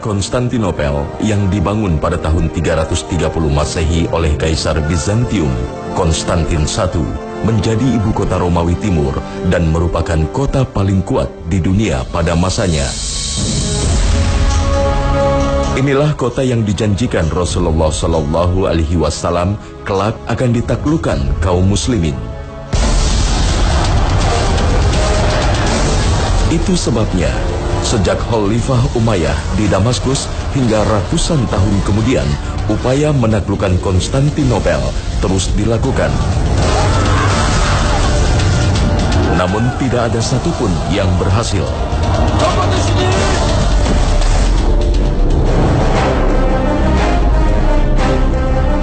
Konstantinopel yang dibangun pada tahun 330 Masehi oleh Kaisar Bizantium, Konstantin I, menjadi ibu kota Romawi Timur dan merupakan kota paling kuat di dunia pada masanya. Inilah kota yang dijanjikan Rasulullah Shallallahu Alaihi Wasallam kelak akan ditaklukkan kaum muslimin. Itu sebabnya, sejak Khalifah Umayyah di Damaskus hingga ratusan tahun kemudian, upaya menaklukkan Konstantinopel terus dilakukan. Namun tidak ada satupun yang berhasil.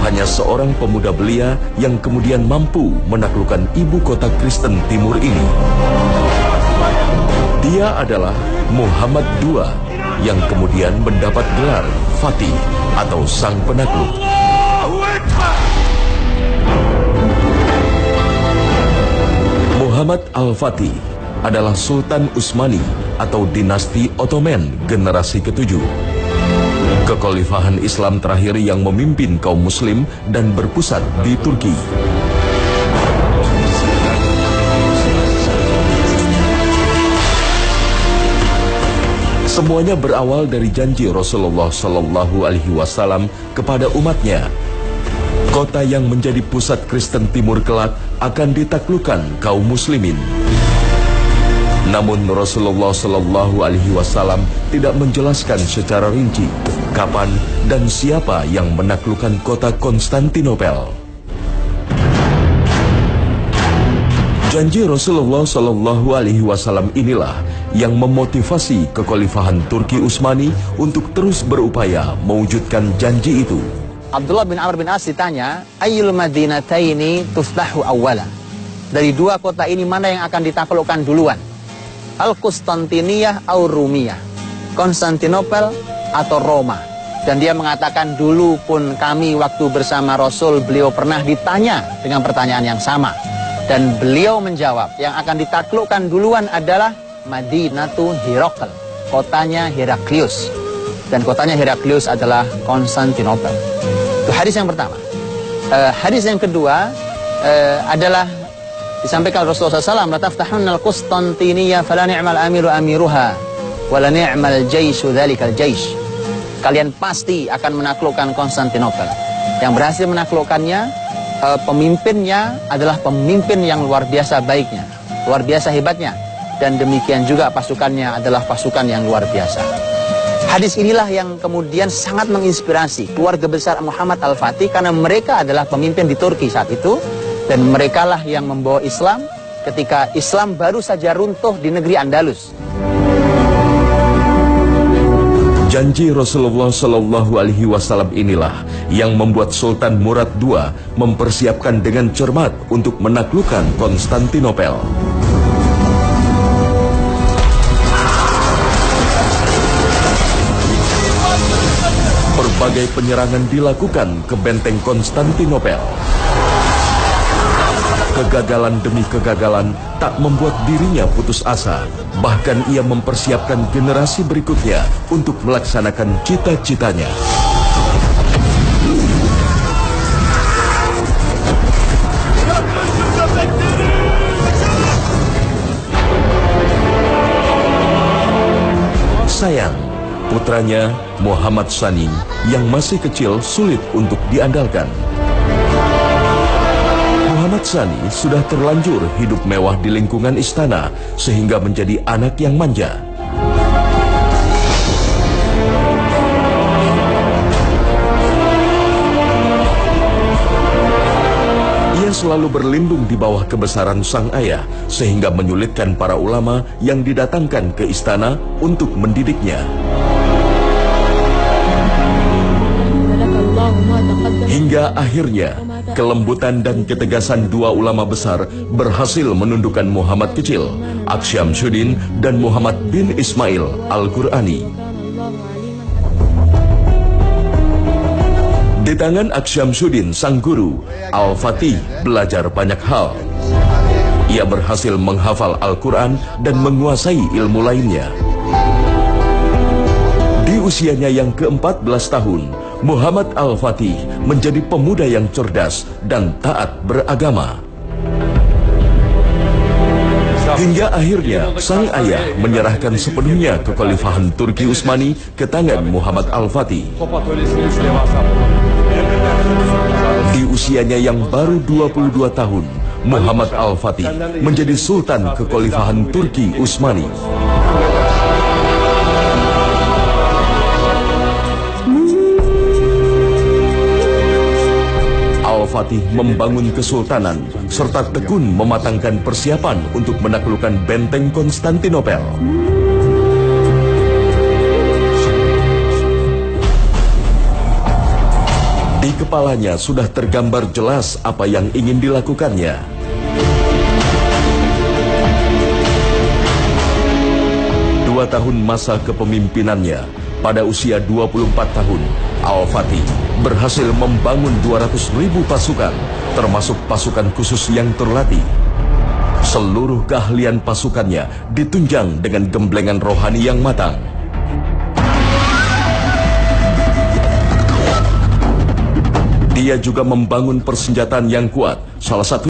Hanya seorang pemuda belia yang kemudian mampu menaklukkan ibu kota Kristen Timur ini. Dia adalah Muhammad II yang kemudian mendapat gelar Fatih atau Sang Penakluk. Muhammad Al-Fatih adalah Sultan Utsmani atau dinasti Ottoman generasi ke-7. Kekhalifahan Islam terakhir yang memimpin kaum muslim dan berpusat di Turki. Semuanya berawal dari janji Rasulullah Shallallahu Alaihi Wasallam kepada umatnya. Kota yang menjadi pusat Kristen Timur kelak akan ditaklukkan kaum muslimin. Namun Rasulullah Shallallahu Alaihi Wasallam tidak menjelaskan secara rinci kapan dan siapa yang menaklukkan kota Konstantinopel. Janji Rasulullah Shallallahu Alaihi Wasallam inilah yang memotivasi kekhalifahan Turki Utsmani untuk terus berupaya mewujudkan janji itu. Abdullah bin Amr bin As ditanya, ayyul madinataini tuftahu awwala. Dari dua kota ini mana yang akan ditaklukkan duluan? Al-Qustantiniyah atau Rumiyah? Konstantinopel atau Roma? Dan dia mengatakan, dulu pun kami waktu bersama Rasul, beliau pernah ditanya dengan pertanyaan yang sama. Dan beliau menjawab, yang akan ditaklukkan duluan adalah Madinatu Herakl, kotanya Heraklius. Dan kotanya Heraklius adalah Konstantinopel. Itu hadis yang pertama. Hadis yang kedua adalah disampaikan Rasulullah SAW, la taftahunna al-Qustantiniyah fala ni'mal amiru amiruha wala ni'mal jaishu dzalikal jaish. Kalian pasti akan menaklukkan Konstantinopel. Yang berhasil menaklukkannya, pemimpinnya adalah pemimpin yang luar biasa baiknya, luar biasa hebatnya. Dan demikian juga pasukannya adalah pasukan yang luar biasa. Hadis inilah yang kemudian sangat menginspirasi keluarga besar Muhammad Al-Fatih, karena mereka adalah pemimpin di Turki saat itu. Dan merekalah yang membawa Islam ketika Islam baru saja runtuh di negeri Andalus. Janji Rasulullah Shallallahu Alaihi Wasallam inilah yang membuat Sultan Murad II mempersiapkan dengan cermat untuk menaklukkan Konstantinopel. Berbagai penyerangan dilakukan ke benteng Konstantinopel. Kegagalan demi kegagalan tak membuat dirinya putus asa. Bahkan ia mempersiapkan generasi berikutnya untuk melaksanakan cita-citanya. Sayang, putranya Muhammad Sani yang masih kecil sulit untuk diandalkan. Muhammad Sani sudah terlanjur hidup mewah di lingkungan istana sehingga menjadi anak yang manja. Ia selalu berlindung di bawah kebesaran sang ayah sehingga menyulitkan para ulama yang didatangkan ke istana untuk mendidiknya. Hingga akhirnya kelembutan dan ketegasan dua ulama besar berhasil menundukkan Muhammad kecil, Aksyamsuddin dan Muhammad bin Ismail Al-Qurani. Di tangan Aksyamsuddin, sang guru, Al-Fatih belajar banyak hal. Ia berhasil menghafal Al-Quran dan menguasai ilmu lainnya. Di usianya yang ke-14 tahun, Muhammad Al-Fatih menjadi pemuda yang cerdas dan taat beragama. Hingga akhirnya sang ayah menyerahkan sepenuhnya kekhalifahan Turki Utsmani ke tangan Muhammad Al-Fatih. Di usianya yang baru 22 tahun, Muhammad Al-Fatih menjadi Sultan Kekhalifahan Turki Utsmani. Al-Fatih membangun kesultanan serta tekun mematangkan persiapan untuk menaklukkan benteng Konstantinopel. Di kepalanya sudah tergambar jelas apa yang ingin dilakukannya. Dua tahun masa kepemimpinannya, pada usia 24 tahun, Al-Fatih berhasil membangun 200.000 pasukan, termasuk pasukan khusus yang terlatih. Seluruh keahlian pasukannya ditunjang dengan gemblengan rohani yang matang. Dia juga membangun persenjataan yang kuat, salah satu